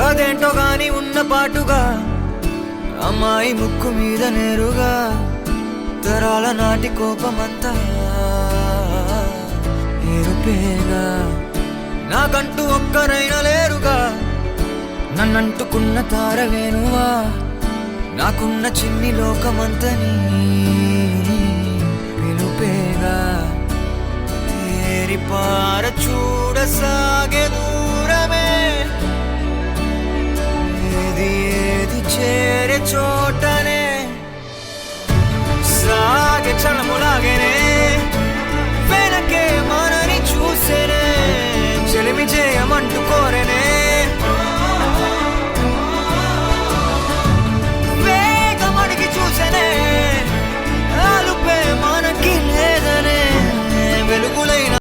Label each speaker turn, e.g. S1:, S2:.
S1: అదేంటో గాని ఉన్న పాటుగా అమ్మాయి ముక్కు మీద నేరుగా తరాల నాటి కోపమంతా ఏరుపేగా నాకంటూ ఒక్కరైనా లేరుగా నన్నంటుకున్న తారవేనువా నాకున్న చిన్ని లోకమంతని పిలుపేగా తేరిపార చూడసాగే దూరమే ఏది ఏది చే